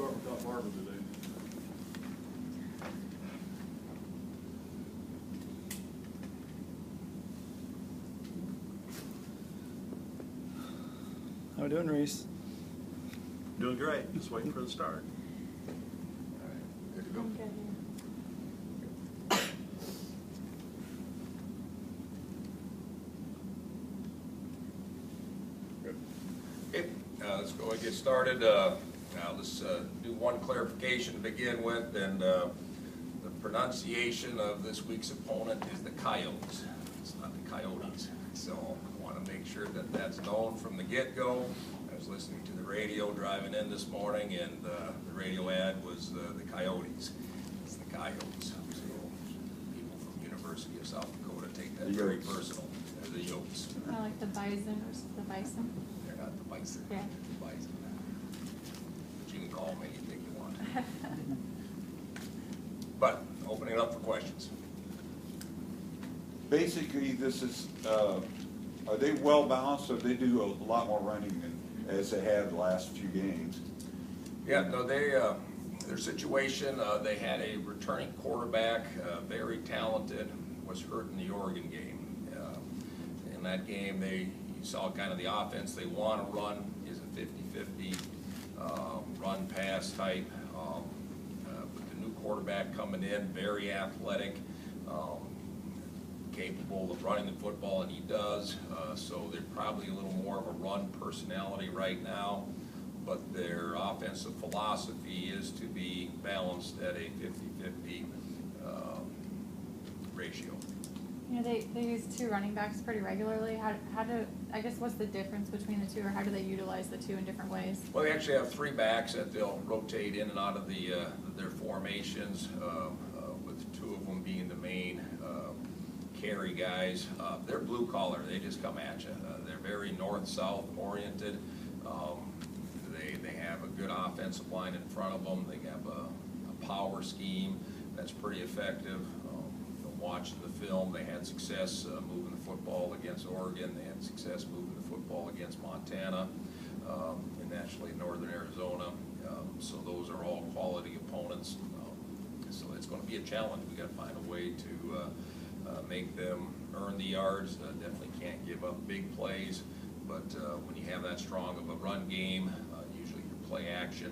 start without Marvin today. How we doing, Reese? Doing great. Just waiting for the start. All right, good to go. I'm good. Okay, let's go and get started. Now let's do one clarification to begin with, and the pronunciation of this week's opponent is the Coyotes. It's not the Coyotes. So I want to make sure that that's known from the get-go. I was listening to the radio driving in this morning, and the radio ad was the Coyotes. It's the Coyotes. So people from University of South Dakota take that very personal. They're the Yotes. Kind of like the bison or the bison. They're not the Bison. Yeah. The Bison. But you can call them anything you want. But opening it up for questions. Basically, this is, are they well balanced, or they do a lot more running than as they have the last few games? Yeah, no, their situation, they had a returning quarterback, very talented, was hurt in the Oregon game. In that game, you saw kind of the offense they want to run is a 50-50 run-pass type. With the new quarterback coming in, very athletic, capable of running the football, and he does. So they're probably a little more of a run personality right now, but their offensive philosophy is to be balanced at a 50-50 ratio. You know, they use two running backs pretty regularly. I guess what's the difference between the two, or how do they utilize the two in different ways? Well, they actually have three backs that they'll rotate in and out of their formations, with two of them being the main carry guys. They're blue collar. They just come at you. They're very north-south oriented. They have a good offensive line in front of them. They have a power scheme that's pretty effective. Watching the film, they had success moving the football against Oregon. They had success moving the football against Montana, and naturally Northern Arizona. So those are all quality opponents. So it's going to be a challenge. We got to find a way to make them earn the yards. Definitely can't give up big plays, but when you have that strong of a run game, usually your play action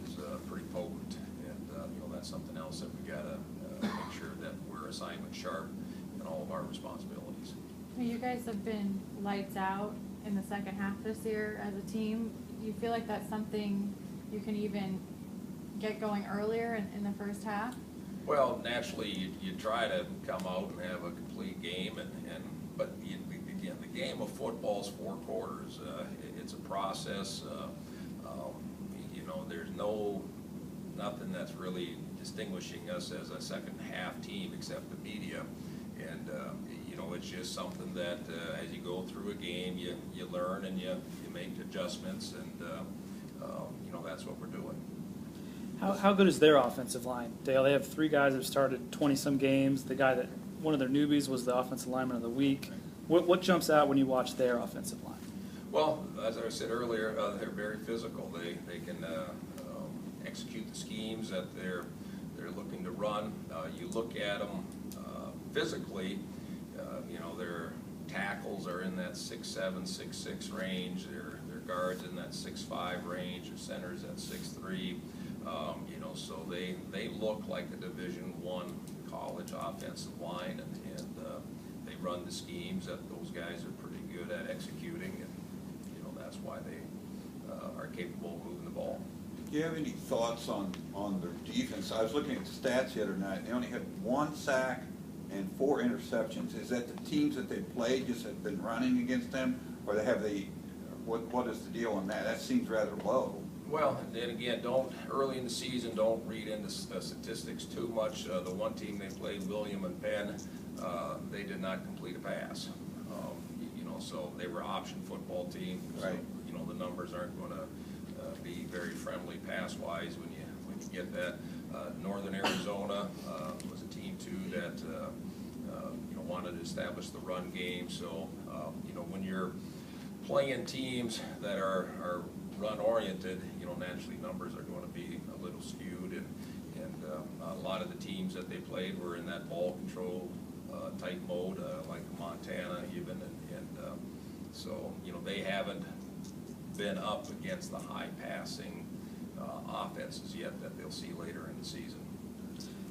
is pretty potent, and that's something else that we got to make sure that we're assignment sharp in all of our responsibilities. You guys have been lights out in the second half this year as a team. Do you feel like that's something you can even get going earlier in the first half? Well, naturally, you try to come out and have a complete game, but again, the game of football is 4 quarters. It's a process. There's nothing that's really distinguishing us as a second half team except the media, and it's just something that as you go through a game, you learn and you make adjustments, and that's what we're doing. How good is their offensive line, Dale? They have 3 guys that have started 20-some games. The guy one of their newbies was the offensive lineman of the week. What jumps out when you watch their offensive line? Well, as I said earlier, they're very physical. They can execute the schemes that they're looking to run. You look at them physically, their tackles are in that 6'7", 6'6" range. Their guards in that 6'5" range. Their centers at 6'3". So they look like a Division I college offensive line, and they run the schemes that those guys are pretty good at executing, and that's why they are capable of moving the ball. Do you have any thoughts on their defense? I was looking at the stats the other night. They only had 1 sack and 4 interceptions. Is that the teams that they played just have been running against them, or what is the deal on that? That seems rather low. Well, and again, early in the season, don't read into statistics too much. The one team they played, William and Penn, they did not complete a pass. So they were option football team. So, right. The numbers aren't going to be very friendly pass-wise when you get that. Northern Arizona was a team too that wanted to establish the run game. So when you're playing teams that are run-oriented, naturally numbers are going to be skewed, and a lot of the teams that they played were in that ball control type mode, like Montana even, and so, you know, they haven't been up against the high passing offenses yet that they'll see later in the season.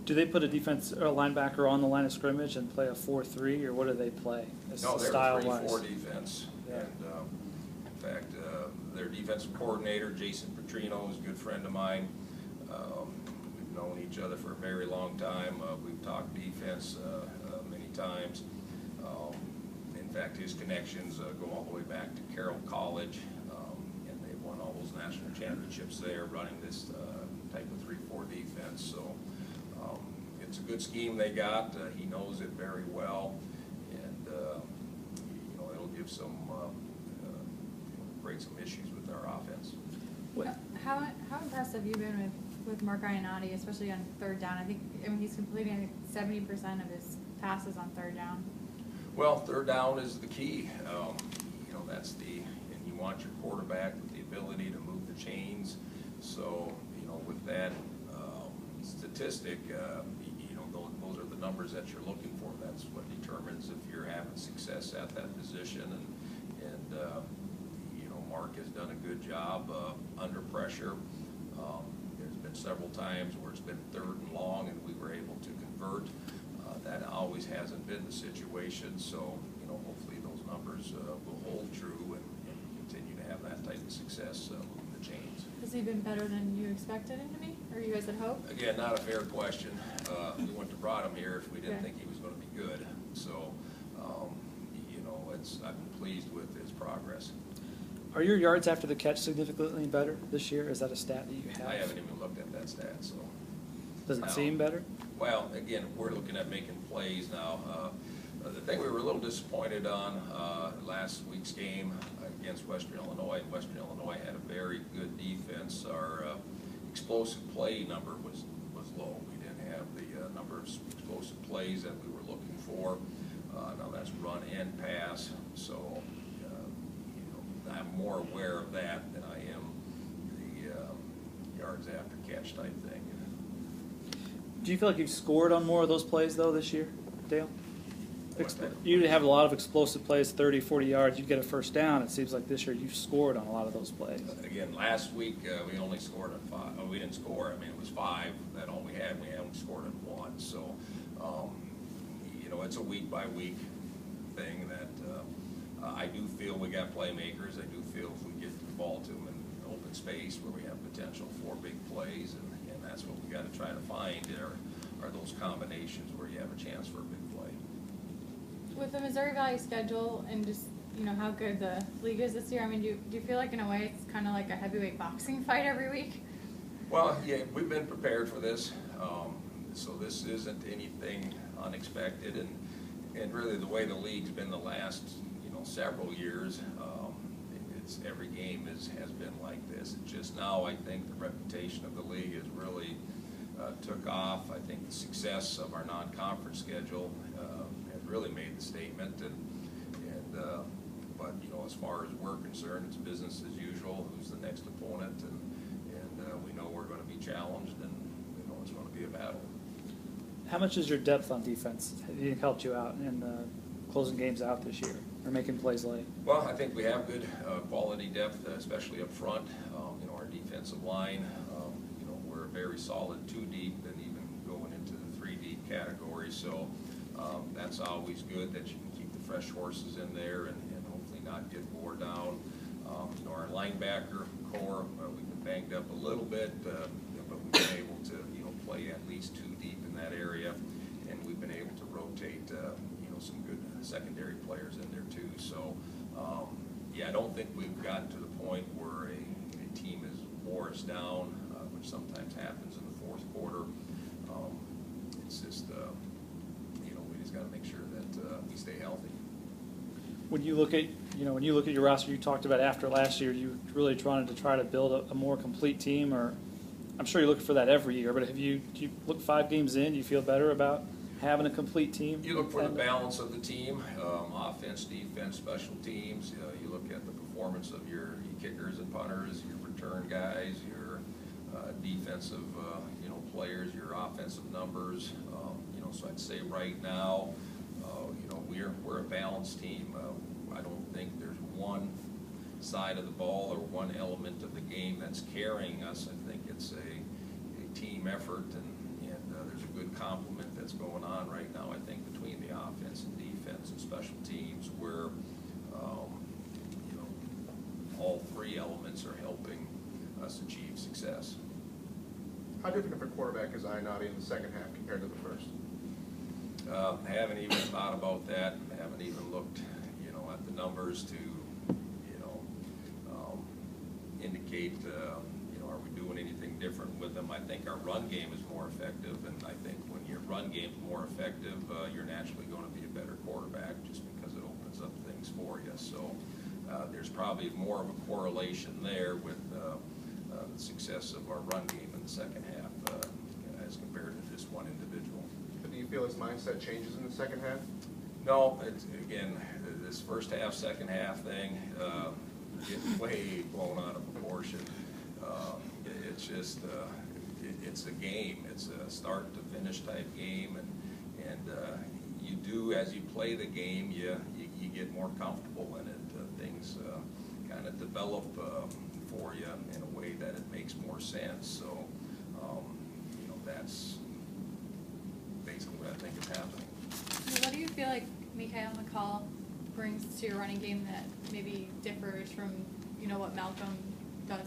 Do they put a defense or a linebacker on the line of scrimmage and play a 4-3, or what do they play? No, they're a style-wise? 3-4 defense, Yeah. and in fact, their defensive coordinator, Jason Petrino, is a good friend of mine. We've known each other for a very long time. We've talked defense many times. In fact, his connections go all the way back to Carroll College, and they won all those national championships there running this type of 3-4 defense. So it's a good scheme they got. He knows it very well, and you know, it'll give some create some issues with our offense. How impressed have you been with Mark Iannotti, especially on third down? I mean he's completing 70% of his passes on third down. Well, third down is the key. You know, that's and you want your quarterback with the ability to move the chains. So, you know, with that statistic, you know, those are the numbers that you're looking for. That's what determines if you're having success at that position. And you know, Mark has done a good job under pressure. There's been several times where it's been 3rd and long and we were able to convert. That always hasn't been the situation, so, you know, hopefully those numbers will hold true and continue to have that type of success moving the chains. Has he been better than you expected him to be, or you guys had hoped? Again, not a fair question. We wouldn't have brought him here if we didn't Okay. think he was going to be good. So, you know, I've been pleased with his progress. Are your yards after the catch significantly better this year? Is that a stat that you have? I haven't even looked at that stat, so. Does it No. seem better? Well, again, we're looking at making plays now. The thing we were a little disappointed on last week's game against Western Illinois, and Western Illinois had a very good defense. Our explosive play number was low. We didn't have the number of explosive plays that we were looking for. Now that's run and pass, so you know, I'm more aware of that than I am the yards after catch type thing. Do you feel like you've scored on more of those plays, though, this year, Dale? What's that? You have a lot of explosive plays, 30, 40 yards. You get a first down. It seems like this year you've scored on a lot of those plays. Again, last week, we only scored on 5. Oh, we didn't score. I mean, it was 5 that all we had. We haven't scored on 1. So, you know, it's a week-by-week thing that I do feel we got playmakers. I do feel if we get the ball to them in open space where we have potential for big plays, and that's what we got to try to find are those combinations where you have a chance for a big play. With the Missouri Valley schedule and just, you know, how good the league is this year, I mean, do you feel like in a way it's kind of like a heavyweight boxing fight every week? Well, yeah, we've been prepared for this, so this isn't anything unexpected, and really the way the league's been the last, you know, several years, it's every game has been like this. It's just now I think the reputation of the league has really took off. I think the success of our non-conference schedule has really made the statement, but you know, as far as we're concerned, it's business as usual. Who's the next opponent, and we know we're going to be challenged, and we know it's going to be a battle. How much has your depth on defense helped you out in closing games out this year or making plays late? Well, I think we have good quality depth, especially up front. You know, our defensive line, you know, we're a very solid 2 deep and even going into the 3 deep category. So that's always good that you can keep the fresh horses in there and hopefully not get wore down. You know, our linebacker core, we've been banged up a little bit, but we've been able to, you know, play at least 2 deep in that area, and we've been able to rotate, you know, some good secondary players in there too. So, yeah, I don't think we've gotten to the point where a team has wore us down, which sometimes happens in the 4th quarter. It's just, you know, we just got to make sure that we stay healthy. When you look at your roster, you talked about after last year, you really trying to try to build a more complete team, or I'm sure you're looking for that every year, but do you look 5 games in, do you feel better about having a complete team? You look for the balance of the team, offense, defense, special teams. You look at the performance of your kickers and punters, your return guys, your defensive, players, your offensive numbers. So I'd say right now, we're a balanced team. I don't think there's one side of the ball or one element of the game that's carrying us. I think it's a team effort, and there's a good complement that's going on right now, I think, between the offense and defense and special teams, where all three elements are helping us achieve success. How different of a quarterback is Ionati in the second half compared to the first? I haven't even thought about that. I haven't even looked, at the numbers to, indicate, are we doing anything different with them? I think our run game is more effective, and I think when your run game is more effective, you're naturally going to be a better quarterback just because it opens up things for you. So there's probably more of a correlation there with the success of our run game in the second half as compared to just one individual. But do you feel his mindset changes in the second half? No, it's, again, this first half, second half thing, getting way blown out of proportion. It's just, it's a game. It's a start to finish type game, and you do, as you play the game, you get more comfortable in it. Things kind of develop for you in a way that it makes more sense. So, that's basically what I think is happening. What do you feel like Mikhail McCall brings to your running game that maybe differs from, what Malcolm does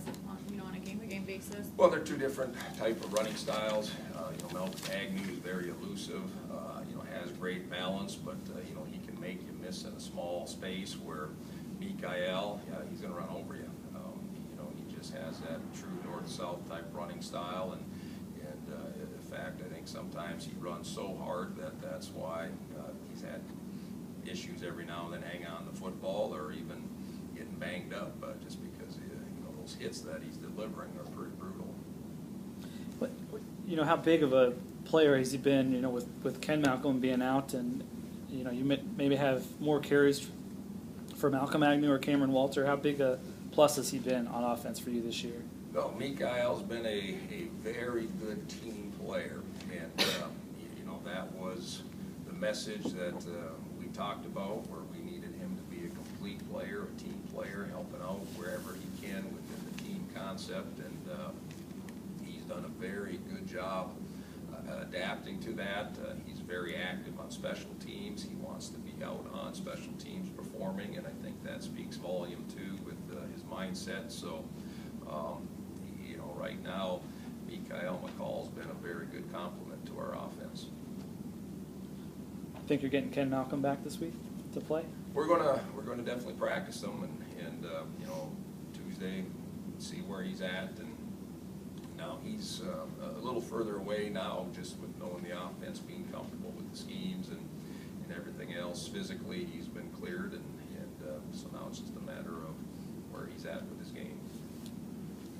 on a game-to-game basis? Well, they're two different type of running styles. Malcolm Agnew is very elusive, has great balance, but, he can make you miss in a small space, where Mikhail, he's going to run over you. He just has that true north-south type running style, and in fact, I think sometimes he runs so hard that's why he's had issues every now and then hanging on the football or even getting banged up, just because those hits that he's delivering are pretty brutal. How big of a player has he been? With Ken Malcolm being out, and you maybe have more carries for Malcolm Agnew or Cameron Walter. How big a plus has he been on offense for you this year? No, Mikhail's been a very good team player, and that was the message that we talked about, where we needed him to be a complete player, a team player, helping out wherever he can within the team concept, and he's done a very good job adapting to that. He's very active on special teams. He wants to be out on special teams performing, and I think that speaks volume too with his mindset. So, right now, Mikhail McCall's been a very good complement to our offense. Think you're getting Ken Malcolm back this week to play? We're gonna definitely practice him, and Tuesday see where he's at. And now he's a little further away now, just with knowing the offense, being comfortable with the schemes and everything else. Physically, he's been cleared, and so now it's just a matter of where he's at with his game.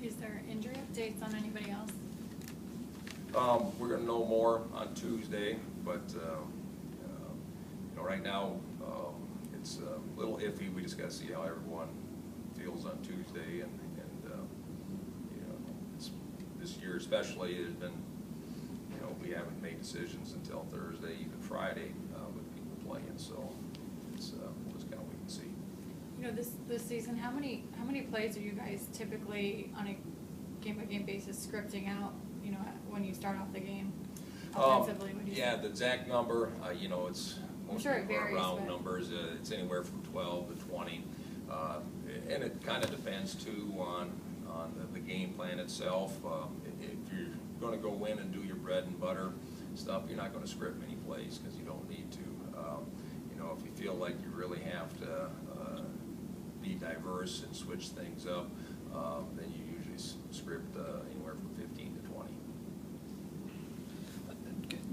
Is there injury updates on anybody else? We're going to know more on Tuesday, but right now it's a little iffy. We just got to see how everyone feels on Tuesday, and this year especially, it has been, we haven't made decisions until Thursday, even Friday, with people playing. So it's we'll just kind of wait and see. This season, how many plays are you guys typically on a game-by-game basis scripting out? When you start off the game offensively, yeah, the exact number, it's most sure it people are varies, round but numbers. It's anywhere from 12 to 20, and it kind of depends too on the game plan itself. If you're going to go in and do your bread and butter stuff, you're not going to script many plays because you don't need to. If you feel like you really have to be diverse and switch things up, then you usually script anywhere from 15 to 20.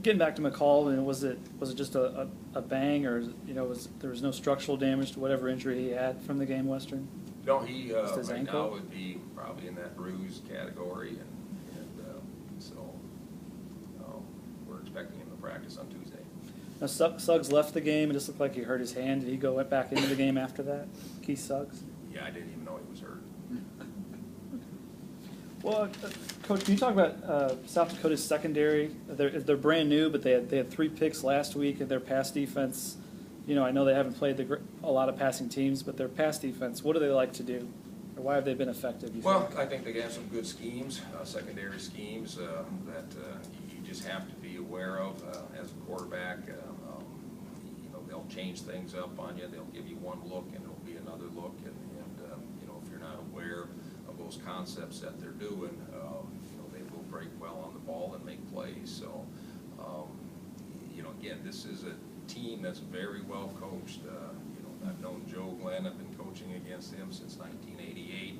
Getting back to McCall, was it just a bang, or there was no structural damage to whatever injury he had from the game Western? No, he his right ankle? now would be probably in that bruise category, and so we're expecting him to practice on Tuesday. Now, Suggs left the game. It just looked like he hurt his hand. Did he go back into the game after that? Keith Suggs? Yeah, I didn't even know he was hurt. Well, Coach, can you talk about South Dakota's secondary? They're brand new, but they had 3 picks last week, and their pass defense. You know, I know they haven't played a lot of passing teams, but their pass defense, what do they like to do? Or why have they been effective? Well, I think they have some good schemes, secondary schemes that you just have to be aware of as a quarterback. You know, they'll change things up on you. They'll give you one look, and it'll be another look. And you know, if you're not aware of those concepts that they're doing, you know, they will break well on the ball and make plays. So, you know, again, this is a team that's very well coached. You know, I've known Joe Glenn. I've been coaching against him since 1988,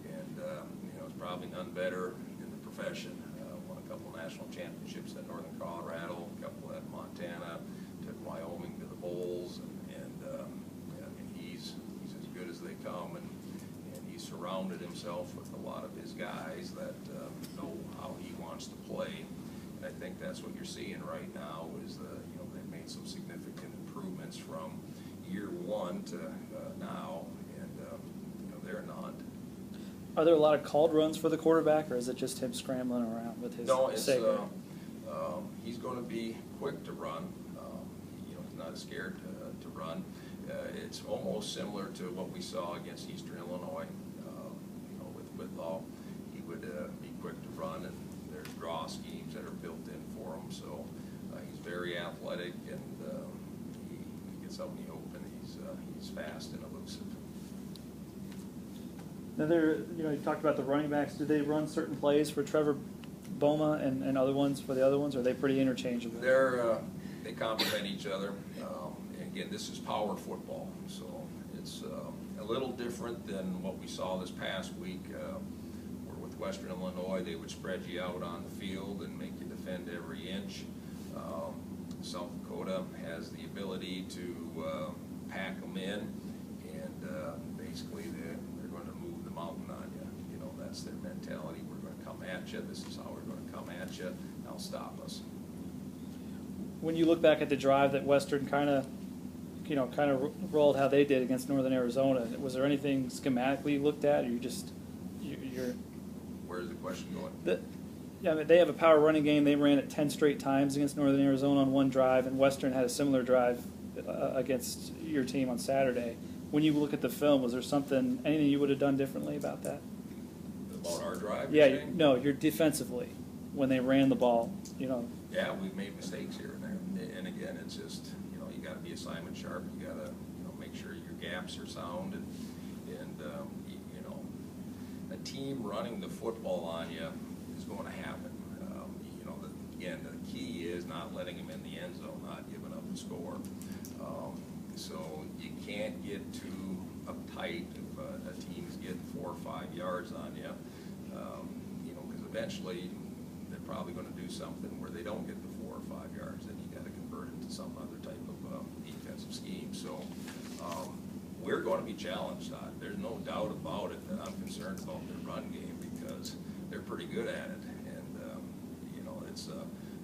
and you know, it's probably none better in the profession. Won a couple national championships at Northern Colorado, a couple at Montana, took Wyoming to the bowls, and I mean, he's as good as they come, and he's surrounded himself with a lot of his guys that know how he wants to play. And I think that's what you're seeing right now is you know, they've made some significant improvements from year 1 to now, and you know, they're not. Are there a lot of called runs for the quarterback, or is it just him scrambling around with his saber? He's going to be quick to run. You know, he's not scared to run. It's almost similar to what we saw against Eastern Illinois. You know, with all, he would be quick to run, and there's draw schemes that are built in for him. So he's very athletic, and he gets out in the open. He's fast and elusive. Now, you know, you talked about the running backs. Do they run certain plays for Trevor Boma and other ones for the other ones, or are they pretty interchangeable? They complement each other. And again, this is power football, so it's a little different than what we saw this past week. Where with Western Illinois, they would spread you out on the field and make you defend every inch. South Dakota has the ability to pack them in, and basically they're going to move the mountain on you. You know, that's their mentality. We're going to come at you. This is how we're going to come at you. Now stop us. When you look back at the drive that Western kind of rolled how they did against Northern Arizona, was there anything schematically you looked at, or you're? Where's the question going? Yeah, I mean, they have a power running game. They ran it 10 straight times against Northern Arizona on one drive, and Western had a similar drive against your team on Saturday. When you look at the film, was there anything you would have done differently about that? About our drive? Yeah, you're defensively when they ran the ball. You know. Yeah, we've made mistakes here and there, and again, it's just, you know, you got to be assignment sharp. You got to, you know, make sure your gaps are sound, and you know, a team running the football on you is going to happen. You know, again, the key is not letting them in the end zone, not giving up the score. So you can't get too uptight if a team's getting 4 or 5 yards on you. You know, because eventually they're probably going to do something where they don't get the 4 or 5 yards, then you got to convert it to some other type of defensive scheme. So we're going to be challenged. There's no doubt about it that I'm concerned about their run game because they're pretty good at it, and you know, it's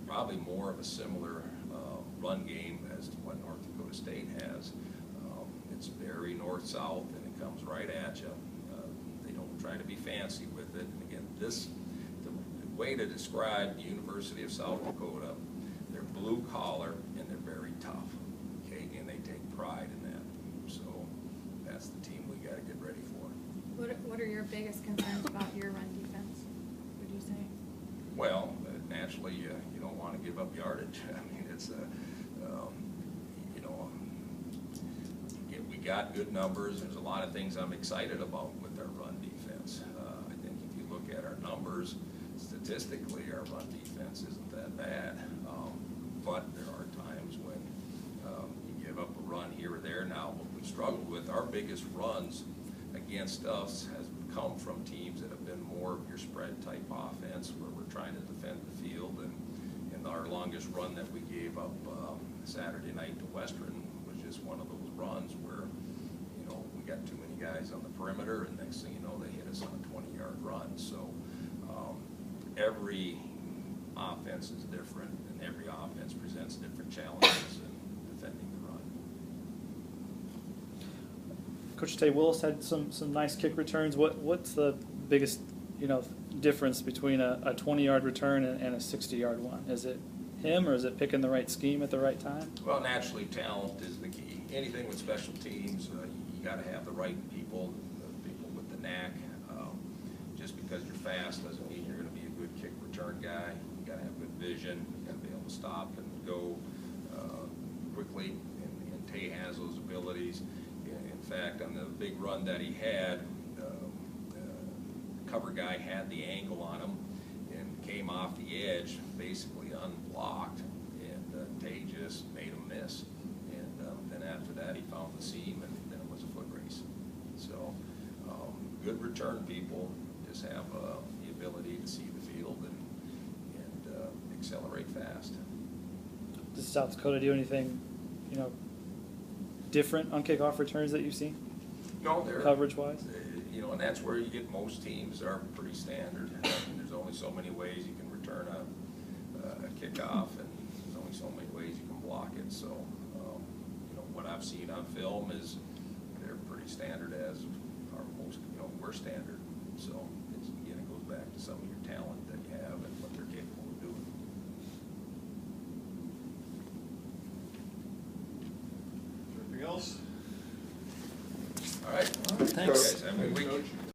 probably more of a similar run game as to what North Dakota State has. It's very north-south, and it comes right at you. They don't try to be fancy with it. And again, the way to describe the University of South Dakota, they're blue collar and they're very tough. Okay, and they take pride in that. So that's the team we got to get ready for. What are your biggest concerns about your run defense, would you say? Well, naturally, you don't want to give up yardage. I mean, it's you know, we got good numbers. There's a lot of things I'm excited about with our run defense. I think if you look at our numbers, statistically, our run defense isn't that bad. But there are times when you give up a run here or there. Now, what we've struggled with, our biggest runs against us has come from teams that have been more of your spread type offense where we're trying to defend the field, and our longest run that we gave up Saturday night to Western was just one of those runs where, you know, we got too many guys on the perimeter, and next thing you know, they hit us on a 20-yard run. So every offense is different, and every offense presents different challenges in defending the run. Coach Tay Willis had some nice kick returns. What's the biggest, you know, difference between a 20-yard return and a 60-yard one? Is it him, or is it picking the right scheme at the right time? Well, naturally, talent is the key. Anything with special teams, you got to have the right people, people with the knack. Just because you're fast doesn't mean you're going to be a good kick return guy. You got to have good vision. You got to be able to stop and go quickly. And Tay has those abilities. In fact, on the big run that he had, the cover guy had the angle on him and came off the edge, basically unblocked, and Tay just made him miss. And then after that, he found the seam, and then it was a foot race. So, good return people just have the ability to see the field and accelerate fast. Does South Dakota do anything, different on kickoff returns that you've seen, No, they're coverage-wise? And that's where you get most teams are pretty standard. There's only so many ways you can return a kickoff, and there's only so many ways you can block it. So, what I've seen on film is they're pretty standard, as are most. We're standard. So, again, it goes back to some of your talent that you have and what they're capable of doing. Anything else? All right. Thanks. Guys, have a good week.